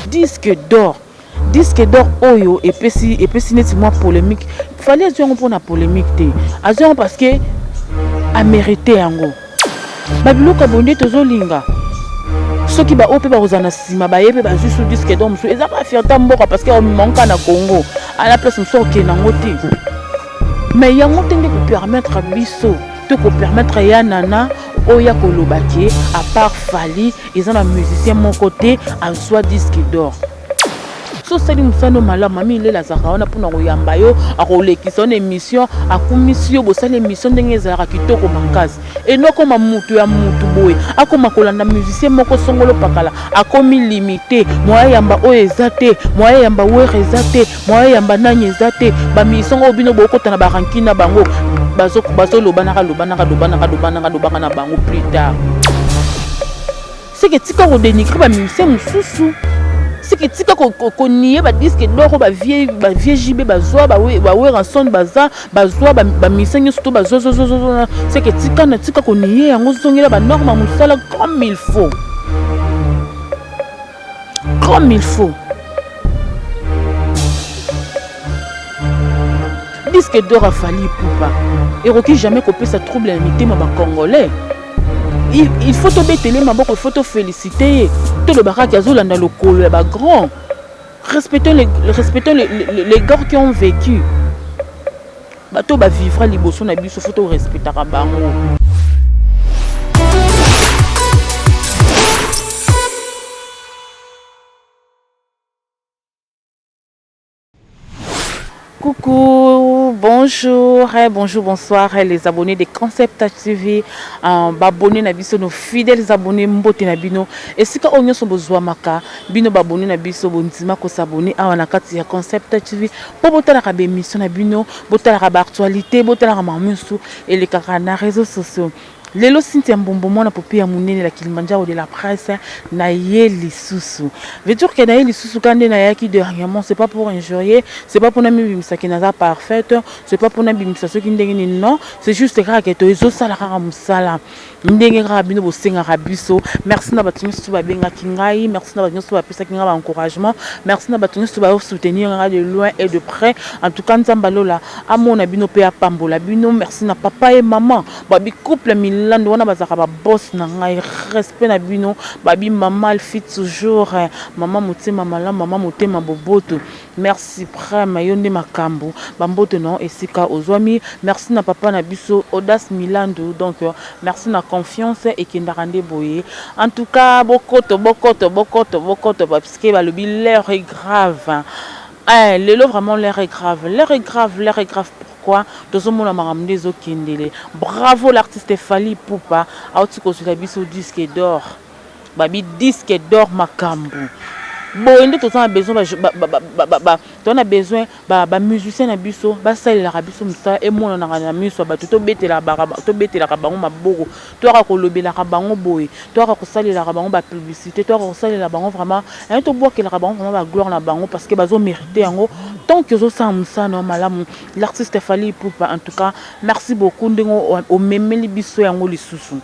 disque d'or. Disque d'or oyo epesi neti moi polémique. Fallait azwi yango mpona polémique te. Azwi yango parce que a mérité yango. Babiloko bonde tozolinga. Soki ba ope ba kozana sima ba yebe ba juste disque d'or musu. Eza pas fierté mboka parce que on manque na Congo. À la place musu ke nango te. Mais yango tende ko permettre biso, te ko permettre ya nana oya kolobaki à part Fally, ils ont un musicien mon côté en soit disque d'or. So sali musano mala mami ile la zaka ona pona ko yamba yo akolekisa une émission akumisio bo sali émission ndenge ezaka kitoko makasi enoko mamutu ya mutu boye akoma kolanda musicien moko songolo pakala akomi limité moya yamba o ezate moya yamba were ezate moya yamba nanye ezate ba mission obino bokota na barankina bango bazo lobana na bango plus tard. C'est que tika ko dénigrer ba musicien mususu. C'est que tika ko nier ba disque d'or ba vieux JB bazwa ba ranson baza bazwa ba missenyo surtout bazo c'est que tika ko nier yango zongela ba norme musala comme il faut disque d'or a Fally Ipupa et Rocky jamais copier sa trouble limité ma congolais. Il faut te mettre les maboko, il faut te féliciter. Tout le barak yazolanda le col ba grand. Respectons les gars qui ont vécu. Bato ba vivra liboso na biso faut te respecter bango. Coucou, bonjour, bonsoir les abonnés de Concept TV, abonnés na biso nos fidèles abonnés mbote na bino. Et si ka onyo so bozwa maka, bino abonnés na biso bondima ko s'abonner à na kati ya Concept TV pour botala ka émission na bino, botala ka actualité, botala ka mamusu et les kaka na réseaux sociaux. Lelo Cynthia Mbombo mona popi ya munene la Kilimanjaro de la presse na yeli susu. Veut dire que na yeli susu kande na yaki dernièrement c'est pas pour injurier, c'est pas pour na bimisa ki naza parfaite, c'est pas pour na bimisa so ki ndenge ni non, c'est juste que to ezo sala ka musala. Ndenge ka bino bo senga ka biso. Merci na batu nyusu ba benga kingai, merci na batu nyusu ba pesa kinga ba encouragement, merci na batu nyusu ba soutenir de loin et de près. En tout cas nzamba lola amona bino pe ya pambola bino, merci na papa et maman. Babi couple lando wana bazaka ba boss na ngai respect na bino babi maman elle fit toujours maman motema mala maman motema boboto merci prema yonde makambo bamboto non esika ozwami merci na papa na biso Audace Milando donc merci na confiance et kindarande boye en tout cas bokoto parce que balobi l'air est grave lelo vraiment l'air est grave pourquoi tozomona makambo ezokendele. Bravo l'artiste Fally Ipupa auti kozula biso disque d'or babi disque d'or makambo boende tozana besoin tona besoin ba musicien na biso basalela ka biso musa e mona na miso ba to betela ka bango maboko to ka kolobela ka bango boye to ka kosalela ka bango ba publicité to ka kosalela bango vraiment et to bokela ka bango vraiment ba gloire na bango parce que bazo mériter yango tant que zo sa musa no malamu l'artiste Fally Ipupa en tout cas merci beaucoup ndengo o memeli biso yango lisusu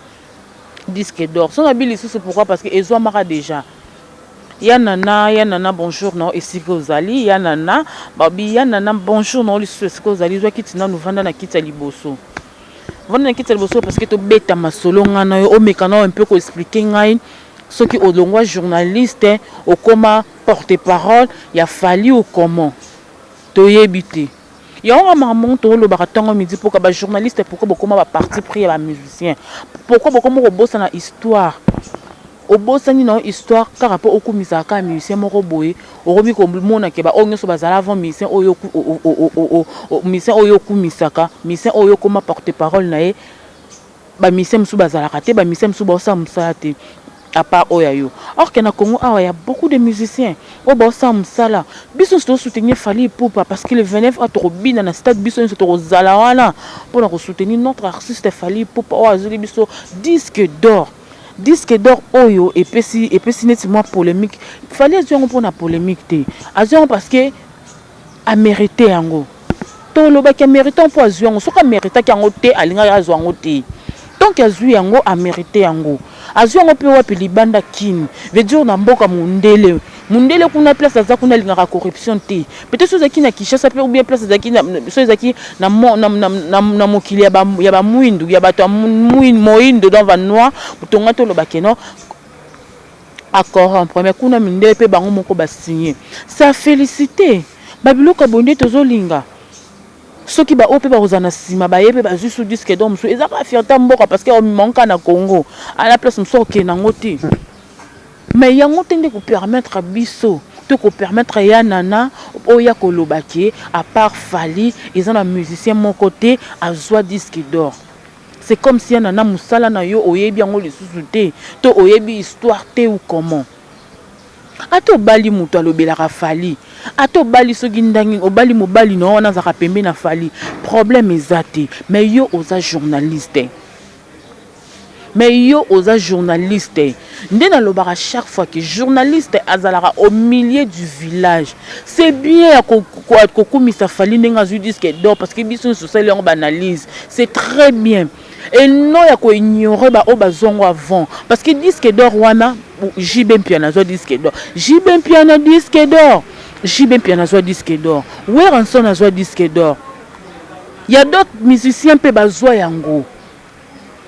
disque d'or son abi lisusu pourquoi parce que ezo mara déjà Yanana bonjour non ici que vous allez Yanana babi Yanana bonjour non ici que vous allez kitina nous vanda na kita liboso vanda na kita liboso parce que to beta masolo ngana o mekana un peu ko expliquer ngai ce qui au longwa journaliste au comment porte-parole il a fallu au comment to yebité ya on maman to lo baratango midi pour que ba journaliste pourquoi beaucoup ma parti pris ba musicien pourquoi beaucoup mo bossa na histoire au bosani non histoire car rapport au commissaire ka musicien moko boye orobi ko mona ke ba onyo so bazala avant musicien oyo musicien oyo kumisaka musicien oyo koma porte-parole na e ba musicien musu bazala kate ba musicien musu bossa musate à part oyayo. Or que na Congo il y a beaucoup de musiciens au bossa musala biso sto soutenir Fally Ipupa parce que le 29 a trop bien na stade biso so to zala wana pour na soutenir notre artiste Fally Ipupa o azuli biso disque d'or oyo epesi neti moi polémique. Fallait azongo pour na polémique te azongo parce que a mérité yango to lo ba ki mérité pour azongo soka mérité ki yango te alinga azongo te donc azui yango a mérité yango azongo pe wapi libanda kin veut dire na mboka mundele mundele kuna place aza kuna lingaka corruption te peut-être so zaki na Kinshasa ou bien place zaki na so zaki na mokili ya ba mwindu ya bato moindo dans va noir tonga to lo bakeno à corrompre mais kuna mindele pe bango moko ba signer ça félicité babiloka bonde tozolinga soki ba ope ba kozana sima ba yebe ba juste disque d'or musu eza ka fierté mboka parce que on manque na Congo à la place musu ok nango te mais yango tende ko permettre biso te ko permettre ya nana oya kolobaki à part Fally ils ont un musicien mon côté à joie disque d'or. C'est comme si nana musala na yo oyebi yango lisusu te to oyebi histoire te ou comment ato bali mutu alobelaka Fally ato bali soki ndangi obali mobali no wana zaka pembe na Fally problème ezate mais yo oza journaliste mais yo oza journaliste ndena lobaka chaque fois que journaliste azalaka au milieu du village c'est bien ko kumisa Fally ndenga zu disque d'or parce que biso sociale on analyse c'est très bien et non ya ko ignorer ba o bazongo avant parce que disque d'or wana JB Piana zo disque d'or JB Piana disque d'or JB Piana zo disque d'or Weranson zo disque d'or il y a d'autres musiciens pe bazwa yango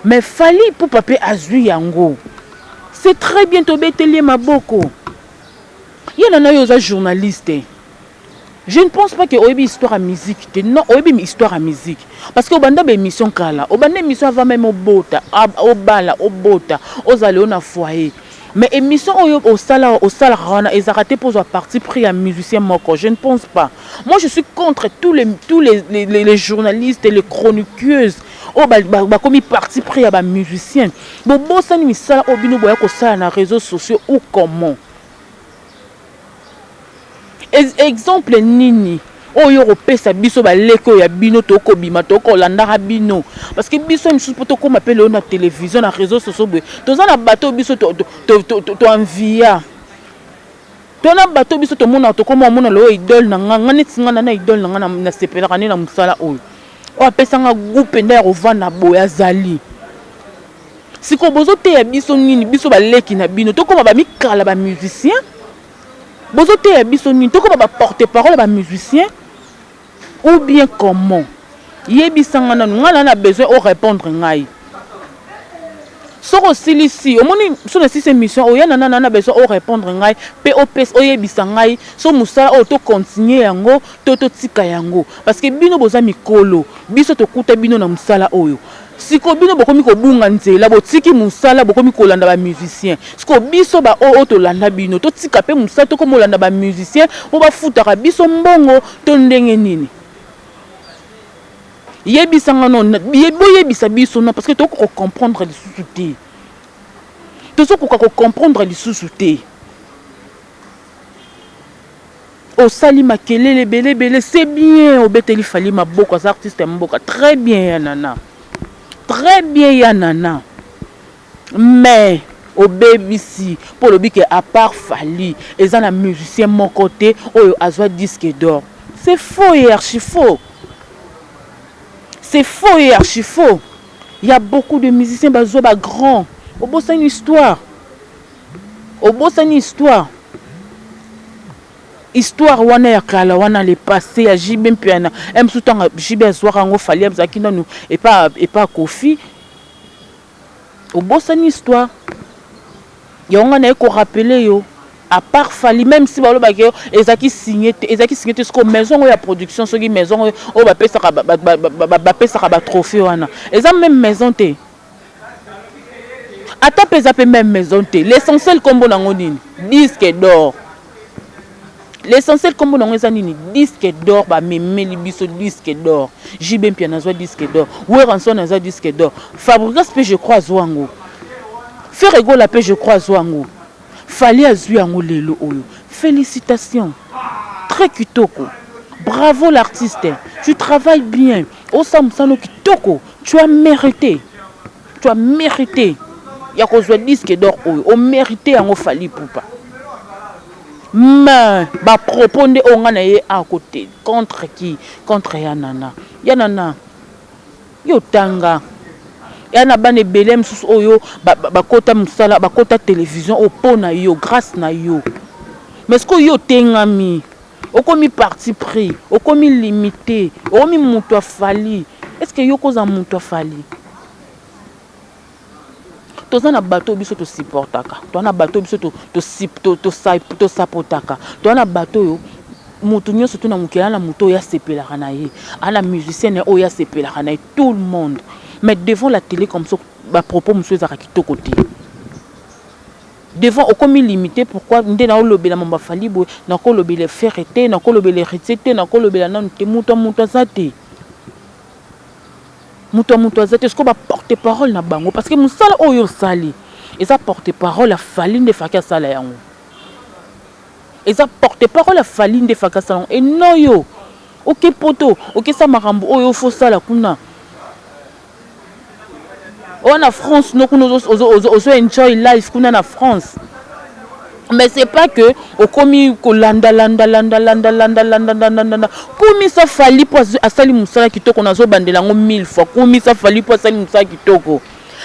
mais Fally pour papier azui yango c'est très bien to beteli maboko yana na yo za journaliste. Je ne pense pas que oyebi histoire à musique. Non, oyebi histoire à musique. Parce que au banda émission kala, au banda émission avant même au bota, au bala, au bota, aux allées on a foyer. Mais émission au salaire rana ils raté pour un parti pris à musicien moko. Je ne pense pas. Moi je suis contre tous les journalistes et les chroniqueuses. Oh bah comme parti pris à musicien. Bon bon ça ni sala obino boya ko sala na réseaux sociaux ou comment. Exemple nini oyo repesa biso ba leko ya bino toko bima toko landara bino parce que biso misusu poto ko m'appelle na télévision na réseaux sociaux toza na bateau biso to envia to na bateau biso to mona to ko mona lo idole na nga netinga na idole na nga na sepela kana na musala oyo o apesa nga groupe nda rovana boya zali siko bozo te ya biso nini biso ba leki na bino toko ba mikala ba musicien bozo te ya biso nini toko ba porte-parole ba musicien ou bien comment yebisanga na ngala na besoin au répondre ngai soko silisi omoni so na six émission oyana na besoin au répondre ngai pe opes oyebisanga ngai so musala o to continuer yango to tika yango parce que bino boza mikolo biso to kuta bino na musala oyo siko bino bokomi ko bunga nzela botiki musala bokomi ko landa ba musicien siko biso ba o to landa bino to tika pe musala to ko molanda ba musicien o ba futaka biso mbongo to ndenge nini yebisanga non yebisa biso non parce que to ko comprendre les sous-soutés to so ko comprendre les sous-soutés au sali makelele belé c'est bien au beteli Fally maboko as artiste mboka très bien ya nana très bien ya nana mais au BBC pour le bique à part Fally et un musicien mon côté oyo azwa disque d'or c'est faux et archi faux. C'est faux et archi faux. Il y a beaucoup de musiciens bazoba grands. Au bout c'est une histoire. Au bout c'est une histoire. Histoire wana ya kala wana le passé ya JB Piana. Même tout temps JB azwaka ngo Fally abzakina nous et pas Kofi. Au bout c'est une histoire. Ya on a ko rappeler yo. À part Fally même si balo ba ke ezaki signé ce ko maison ya production so ki maison o ba pesa ba trophée wana eza même maison te ata pesa pe même maison te l'essentiel kombo nango nini disque d'or l'essentiel kombo nango eza nini disque d'or ba memeli biso disque d'or JB Piana zo disque d'or Weranson zo disque d'or Fabrice pe je crois zwango Ferrego la pe je crois zwango Fally azui yango lelo oyo. Félicitations. Très kitoko. Bravo l'artiste. Tu travailles bien. Osamsano kitoko. Tu as mérité. Tu as mérité. Yako zwa disque d'or oyo. O mérité yango Fally poupa. Mais ba propos de ongana ye à côté. Contre qui? Contre Yanana. Yanana. Yo tanga. Yana bane belem sous oyo bakota musala bakota télévision au pona yo grâce na yo mais ce que yo tengami okomi parti pris okomi limité okomi mutu afali est-ce que yo koza mutu afali toza na bato biso to supportaka to na bato biso to sapotaka to na bato yo mutu nyonso to na mukela na mutu ya sepelaka na ye ana musicien o ya sepelaka na ye tout le monde mais devant la télé comme ça ba propos monsieur ezaka kitoko te devant okomi limité pourquoi nde na olobela mamba fali boye na ko lobela faire te na ko lobela recette na ko lobela nanu te mutu azate mutu azate ce ba porte parole na bango parce que musala oyo sali eza porte parole a fali nde faka sala yango eza porte parole a fali nde faka sala et non yo OK poto OK sa makambo oyo fo sala kuna on a France nous ozo enjoy life kuna na France mais c'est pas que au komi ko landa komi sa fali po asali musala kitoko nazo bandela ngo 1000 fois komi sa fali po asali musala kitoko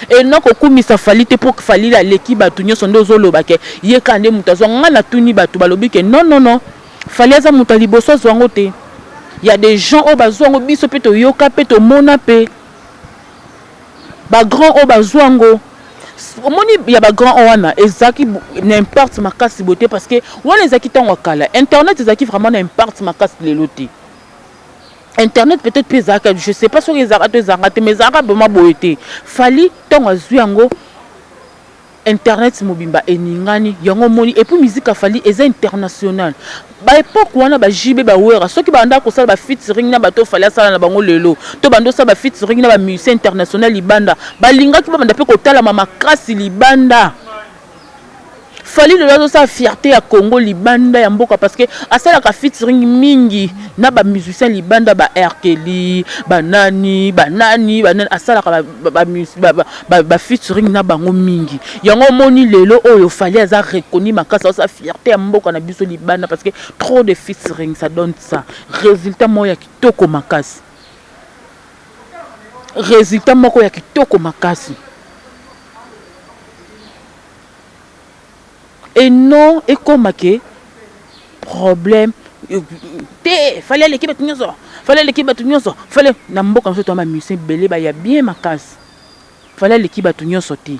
et non ko komi sa fali te pour fali la leki batu nyoso ndozo lobake ye kande mutazo ngana tuni batu balobi ke non fali za mutali boso zwango te il y a des gens au bazwango biso pe to yoka pe to mona pe ba grand o bazwango omoni ya ba grand wana ezaki n'importe makasi beauté parce que wana ezaki tango kala internet ezaki vraiment n'importe makasi leloté internet peut-être pesaka je sais pas sur les arrêtés mais arabe ma beauté fali tango azwango internet mobimba eningani yango moni et puis musique a fali eza international ba époque wana ba jibe ba wera soki ba anda ko sala ba featuring na bato fali sala na bango lelo to bando sala ba featuring na ba musicien international libanda ba lingaki ba banda pe ko tala mama kasi libanda fali lelo sa fierté ya Congo libanda ya mboka parce que asala ka featuring mingi na ba musicien libanda ba Erkeli banani asala ka ba featuring na bango mingi yango moni lelo oyo fali aza reconnu makasa sa fierté ya mboka na biso libanda parce que trop de featuring ça donne ça résultat moya kitoko makasi résultat moko ya kitoko makasi. Et non, et comme que problème, fallait l'équipe à tout le monde, fallait l'équipe à tout le monde, fallait n'importe comme ça, toi ma musicien belé, bah y a bien ma casse. Fallait l'équipe à tout le monde sortir.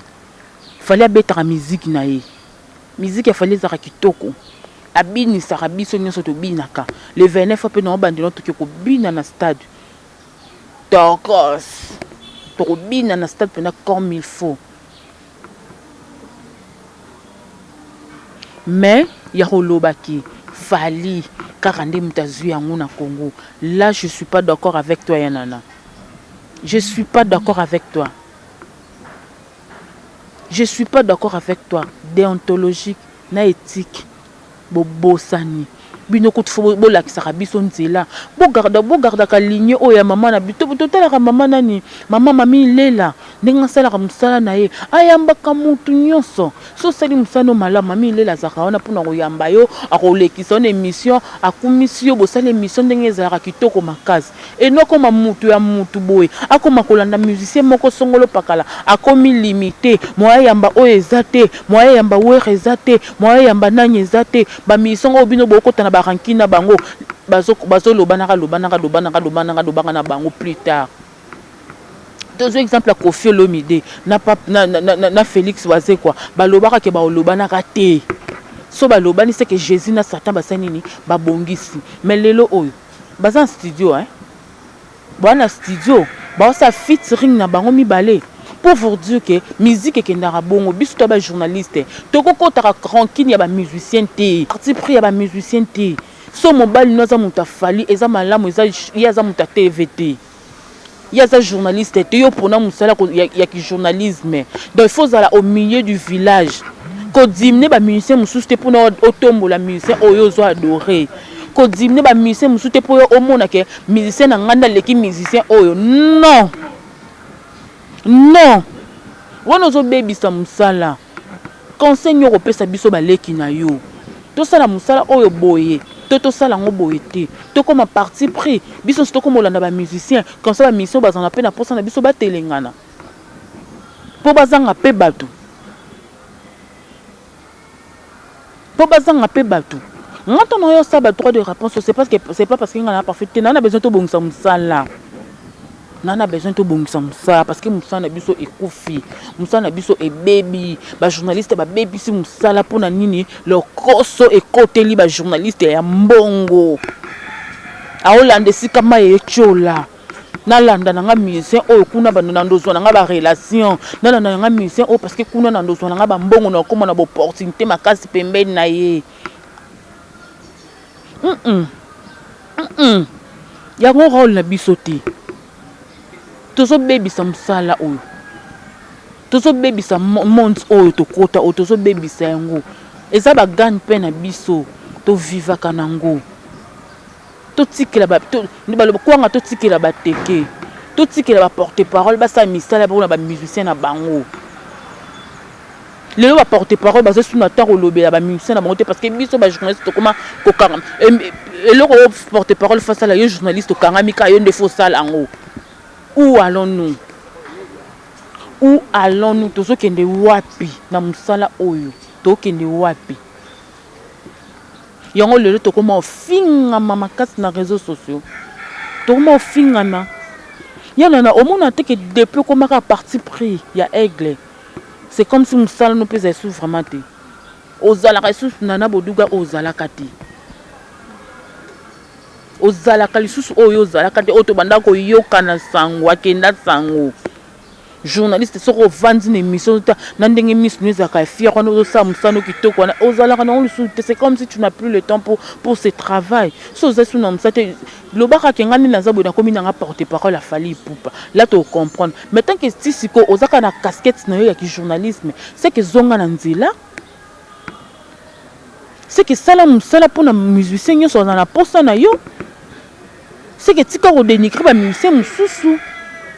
Fallait mettre la musique naïe. Musique il fallait zara kitoko. Abini sarabi sonyo soto binaka. Le 29 fois pe non bande non to ko bina na stade. Tokos. To bina na stade pendant comme il faut. Mais Yarolobaki, Fali, Karande Mutazui Yangouna Congo. Là, je ne suis pas d'accord avec toi, Yanana. Je ne suis pas d'accord avec toi. Je ne suis pas d'accord avec toi. Déontologique, na éthique, bobo sani. Bino ko tfo bo la kisaka biso nzela bo garda ka ligne o ya mama na bito totala ka mama nani mami lela ndenga sala ka musala na ye ayamba ka mutu nyonso so sali musano mala mami lela zaka wana pona ko yamba yo akolekisa na émission akumisio bo sala émission ndenga ezala kitoko makasi et noko mamutu ya mutu boye akoma kolanda musicien moko songolo pakala akomi limité moya yamba o ezate moya yamba were ezate moya yamba nanye ezate ba mission obino boko tana barankina bango bazo lobanaka na bango plus tard. Deux exemples à Kofi Olomide na Félix Wazé quoi balobaka ke ba lobanaka te so balobani c'est que Jésus na Satan basanini ba bongisi mais lelo oyo baza studio hein bana studio ba sa featuring na bango mibale pour vous dire que musique est na bongo biso to ba journaliste to kokota rankine ya ba musicien te parti pris ya ba musicien te so mobile noza muta fali eza malamu eza yaza muta TVT yaza journaliste te yo pona musala ya ki journalisme donc il faut aller au milieu du village ko dimne ba musicien mususu te pona otombo la musicien oyo zo adorer ko dimne ba musicien mususu te po yo omona ke musicien na nganda leki musicien oyo non wana zo baby sa musala conseil yo kopesa biso baleki na yo to sala musala oyo boye to sala ngo boye te to comme parti pris biso to comme olanda ba musicien comme ça ba mission bazana pe na posa na biso ba telengana po bazanga pe batu Quand on a ça, droit de réponse, c'est pas parce qu'on a parfait. On a besoin de bon ça là. On a besoin de bon ça parce que Moussa Nabiso est koufi, Moussa Nabiso est baby, ba journaliste ba baby si Moussa là pour nini le koso et côté li ba journaliste ya mbongo. A Hollande si kama e chola. Na landa nga musicien oyo kuna ba ndozwa nga ba relation. Na landa nga musicien o parce que kuna ndozwa nga ba mbongo na koma na opportunité makasi pembeni na ye. Ya ngo rôle na biso te. Tozo baby samsala oyo. Tozo baby sa monde oyo to kota o tozo baby sa yango. Eza ba gagne pe na biso to viva kanango. To tikela ba to ni ba lo kwanga to tikela ba teke. To tikela ba porter parole ba sa misala ba ba musicien na bango. Lelo ba porter parole ba zo na ta ko lobela ba musicien na bango te parce que biso ba journaliste to koma ko kanga. Et le porter parole face à la journaliste to kanga mika yo ndefo sala ango. Où allons-nous? Où allons-nous? Tozo kende wapi na musala oyo. To kende wapi? Yango lelo to koma finga mama kasi na réseaux sociaux. To koma finga na. Yana na omona te que depuis koma ka parti pris ya aigle. C'est comme si musala no pesa sou vraiment te. Ozala ka sou nana boduga ozala kati. Ozala kalisusu oyo ozala kati oto banda ko yoka na sango akenda sango journaliste soko vandi na émission ta na ndenge miss nous aka fier on ozo sa musano kitoko na ozala kana on c'est comme si tu n'as plus le temps pour ce travail so ozasu na musate lobaka kengani na zabo na komi na porter parole a fali poupa là tu comprendre mais tant que si siko ozaka na casquette na yo ya ki journalisme c'est que zonga na nzila c'est que sala musala pour na musicien yo so na posa na yo. C'est que tika ko dénigrer ba musicien mususu.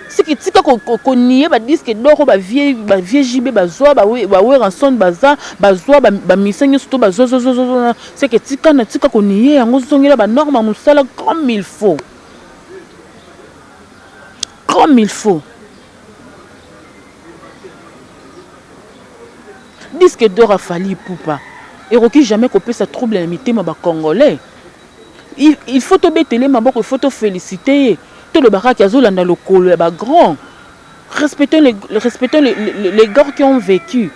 C'est que tika ko nier ba disque d'or ba vieux JB ba zoa ba we ranson baza ba zoa ba musicien surtout ba zo. C'est que tika ko nier yango zongela ba norme musala comme il faut. Comme il faut. Disque d'or a fallu poupa. Et Rocky jamais copier sa trouble limité ma ba congolais. Il faut te mettre les maboko, il faut te féliciter. Tout le barak yazolanda le col ba grand. Respectons les gars qui ont vécu.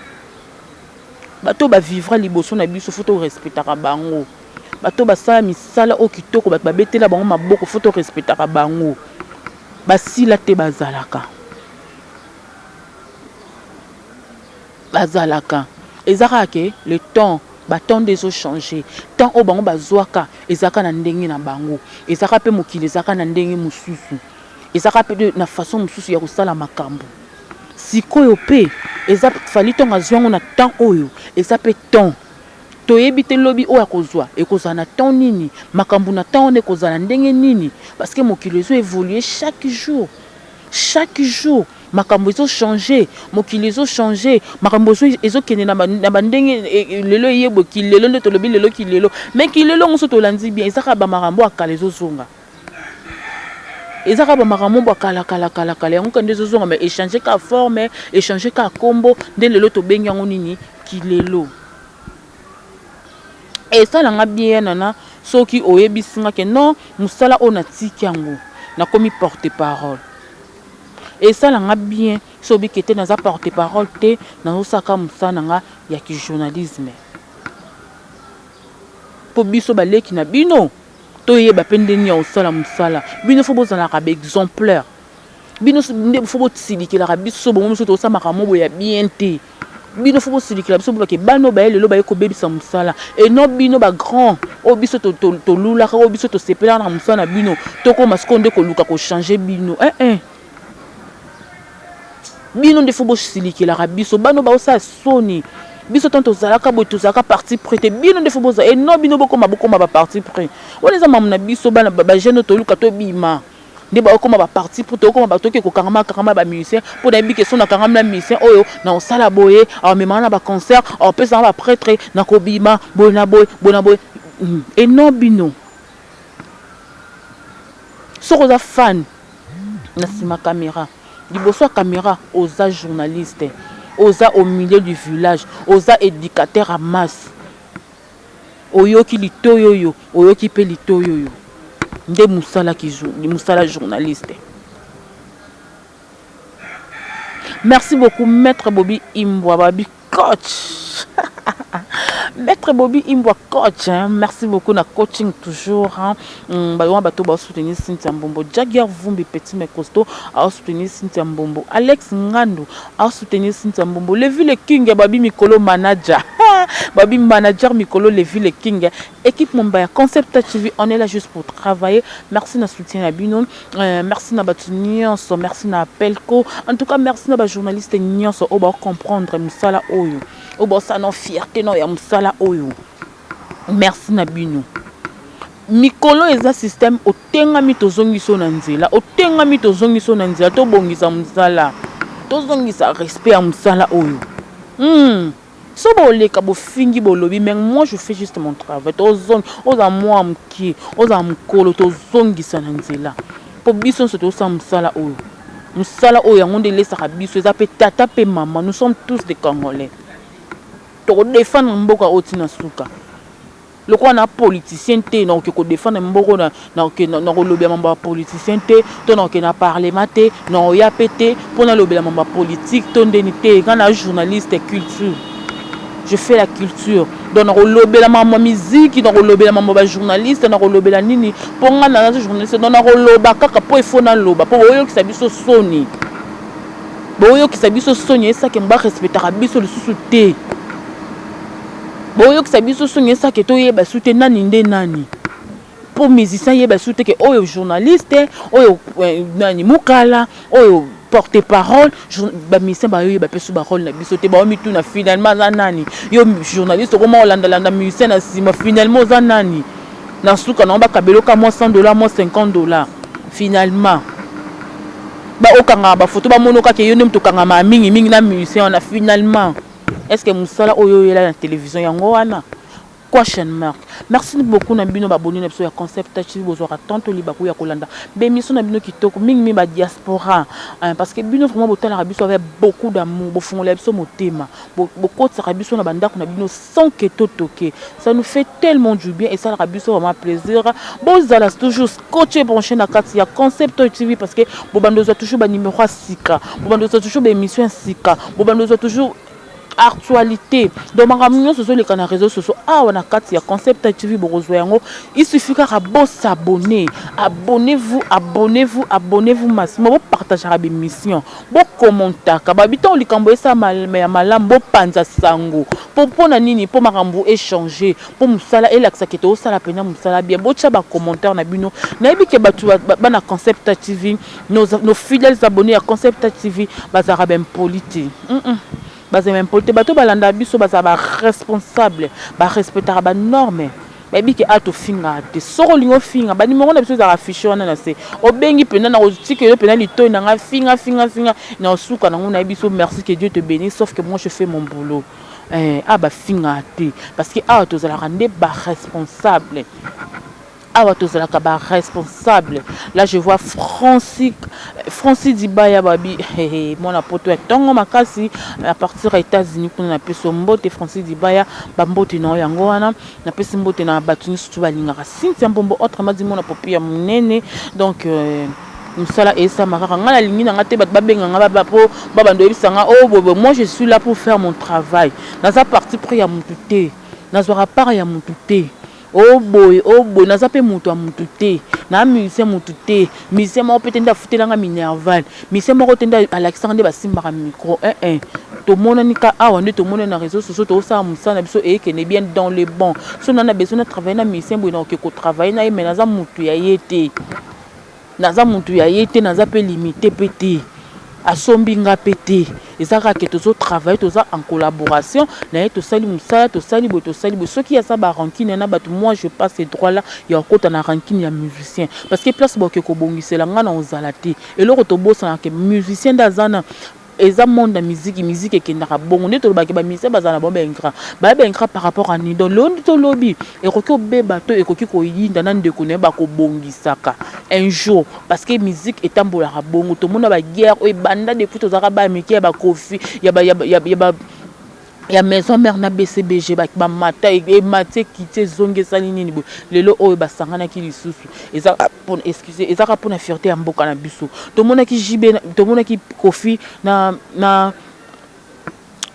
Bato ba vivra liboso na biso faut te respecter bango. Bato ba sala misala o kitoko ba betela bango maboko faut te respecter bango. Ba sila te bazalaka. Bazalaka. Ezaka ke le temps baton des eaux changé tant au bango bazwaka ezaka na ndenge na bango ezaka pe mokili ezaka na ndenge mususu ezaka pe na façon mususu ya kosala makambo sikoyo pe eza fali tonga zwango na temps oyo eza pe temps toyebi te lobi oyo akozwa ekozala na temps nini makambo na temps ne kozala ndenge nini parce que mokili ezo évoluer chaque jour makambo ezo changer mokili ezo changer makambo ezo kene na bandenge lelo yebo kilelo ndo to lobi lelo kilelo mais kilelo ngoso to landi bien ezaka ba makambo akala ezo zonga ezaka ba makambo akala yango kende ezo zonga mais échanger ka forme échanger ka kombo nde lelo to bengi yango nini kilelo et ça langa bien nana soki oyebisinga ke non musala ona tiki yango na komi porter parole. Et ça l'a bien sobi qui était dans sa porte-parole te dans osaka musana nga ya ki journalisme. Po biso baleki na bino to yeba pendeni ya osala musala. Bino fo bozala ka exemplaire. Bino fo botsilikela ka biso bo muso to osama ka mobo ya bien te. Bino fo botsilikela biso bo ke bano ba lelo ba yeko bebisa musala. Et non bino ba grand o biso to lula ka o biso to sepela na musana bino to ko maskonde ko luka ko changer bino. Bino de fobo siliki la biso bano ba osa soni biso tanto zalaka bo tozaka parti prêté bino de fobo za et non bino boko ba parti prêt on les a mamna biso bana ba jeune to luka to bima de ba okoma ba parti pour to koma ba toke ko karama ba musicien pour na bike sona karama musicien oyo na osala boye a memana ba concert a pesa ba prêtre na ko bima bona boy et non bino soko za fan na sima caméra liboso caméra osa journaliste osa au milieu du village osa éducateur à masse oyoki litoyo yo oyoki pe litoyo yo nde musala musala journaliste. Merci beaucoup Maître Bobby Imbwa Babi coach. Maître Bobby Imbwa coach, hein. Merci beaucoup na coaching toujours. Bah bateau ba soutenir Cynthia Mbombo, Jaguar Vumbi Petit mais costaud a soutenir Cynthia Mbombo, Alex Ngando a soutenir Cynthia Mbombo, Levi le King Babi Mikolo manager. Babi manager Mikolo Levi le King. Équipe Mombaya Concept TV, on est là juste pour travailler. Merci na soutien à Bino, merci na batu nyonso, merci na Pelko. En tout cas merci na ba journaliste nyonso o ba comprendre musala oyo. O ba sa non fierté non ya musala oyo. Merci na Bino. Mikolo eza système otengami tozongiso na nzela, otengami tozongiso na nzela to bongisa musala. Tozongisa respect à musala oyo. So boleka bo fingi bolobi mais moi je fais juste mon travail. Tozong oza moi mki, oza mkolo tozongisa na nzela. Po biso so to sa musala oyo. Musala oyo yango nde lesa biso eza pe tata pe maman, nous sommes tous des Congolais. To défendre mboka otina suka. Le quoi na politicien te na ko défendre mboko na lobby mamba politicien te to na ke na parlement te na ya pété pour na lobby mamba politique to ndeni te quand na journaliste culture. Je fais la culture. Donc na lobby la mamba musique, na lobby la mamba journaliste, na lobby la nini pour nga na journaliste donc na lobby kaka po ifo na loba po oyo ki sabiso soni. Boyo ki sabiso soni esa ke mba respectera biso le susu te. Boyo kisabiso sonye sa ke to yeba soute nani nde nani pour musicien yeba soute ke oyo journaliste oyo nani mukala oyo porte-parole ba musicien ba yeba pesu ba rôle na biso te ba mitu na finalement za nani yo journaliste comment landa musicien na sima finalement za nani na suka na ba kabelo ka moins $100 moins $50 finalement ba okanga ba photo ba monoka ke yo nem to kanga ma mingi na musicien na finalement. Est-ce que Moussala Oyo est là dans la télévision Yangoana? Question mark. Merci beaucoup Nabino Baboni Nepso ya concept TV bozora tanto libaku ya Kolanda. Bémission Nabino Kitoko mingi ba diaspora parce que Bino vraiment botal Arabiso avec beaucoup d'amour, bo fongole biso motema. Beaucoup de Arabiso na banda na Bino sans que to toquer. Ça nous fait tellement du bien et ça Arabiso vraiment plaisir. Bozala toujours coacher branché na carte ya concept TV parce que bobandoza toujours ba numéro sika. Bobandoza toujours ba émission sika. Bobandoza toujours actualité donc makamnyo soso les canaux réseaux sociaux on a carte ya concept TV borozo yango il suffit qu'à s'abonner abonnez-vous massivement partager la émission bo commenter ka babito likambo esa malam bo panza sango pour na nini pour makambo échanger pour musala et l'accès keto sala pena musala bien bo tcha ba commentaire na bino na yebi ke batu bana concept TV nos fidèles abonnés à concept TV bazara ben politique baza même polite bato balanda biso baza ba responsable ba respectera ba norme baby ke ato finga te soko lingo finga ba numéro na biso za afficher wana na se obengi pena na otike yo pena lito na nga finga na osuka na ngona biso merci que Dieu te bénisse sauf que moi je fais mon boulot ba finga te parce que ato za la rendre ba responsable. Responsable. Là, je vois Francis Dibaya Babi. Mon apôtre est tongo makasi à partir des États-Unis qu'on a appelé son mbote Francis Dibaya bambote na yangoana na pesi mbote na batuni surtout balingaka Cynthia Mbombo autrement dit mon apôtre ya munene donc musala esa makaka ngala lingi na ngate bat babenga ngaba po babando ebisanga moi je suis là pour faire mon travail dans sa partie pour ya mututé na zora part ya mututé. Oh boy, naza pe mutu a mutu te. Na musicien mutu te. Musicien mo peut tenda futelanga minerval. Musicien mo tenda Alexandre basimba micro. To mona nika awa nde to mona na réseaux sociaux to sa musana biso e ke ne bien dans le bon. So na besoin de travailler na musicien bo na ko travailler na mais naza mutu ya yete. Naza mutu ya yete naza pe limité pété. Asombinga pété ezaka ke tozo travailler toza en collaboration na to sali musala to sali ceux qui a ça ba rancune na batu moi je passe ces droits là ya kota na rancune ya musicien parce que place boke ko bongisela nga na ozalati et loko to bossa na ke musicien dazana eza monde de musique et qui n'a bon on est tout baki ba musicien bazana bombe incra par rapport à ni dans l'on to lobby et ko beba to et ko yinda nan de connaît ba ko bongisaka un jour parce que musique est tambola bongo to mona ba guerre o banda de foot ozaka ba miki ba kofi ya ba ya maison mère na BCBG ba mata e maté kité zonge sali nini bo lelo oyo basangana ki lisusu eza pour excuser eza pour na fierté ya mboka na biso to mona ki jibe to mona ki Kofi na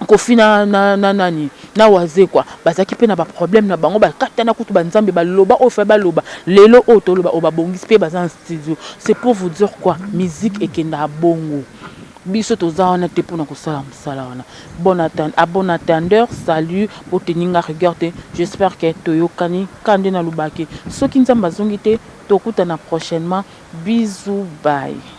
Kofi na nani na waze quoi bazaki pe na ba problème na bango ba katana kutu banzambe ba loba o fa ba loba lelo o to loba o ba bongisi pe bazan studio. C'est pour vous dire quoi, musique ekenda bongo biso toza wana te pona kosala mosala wana. Bon attendeur, salut pour teninga regarder. J'espère que toyokani kande na lubaki soki nzamba zongi te tokutana prochainement. Bisous, bye.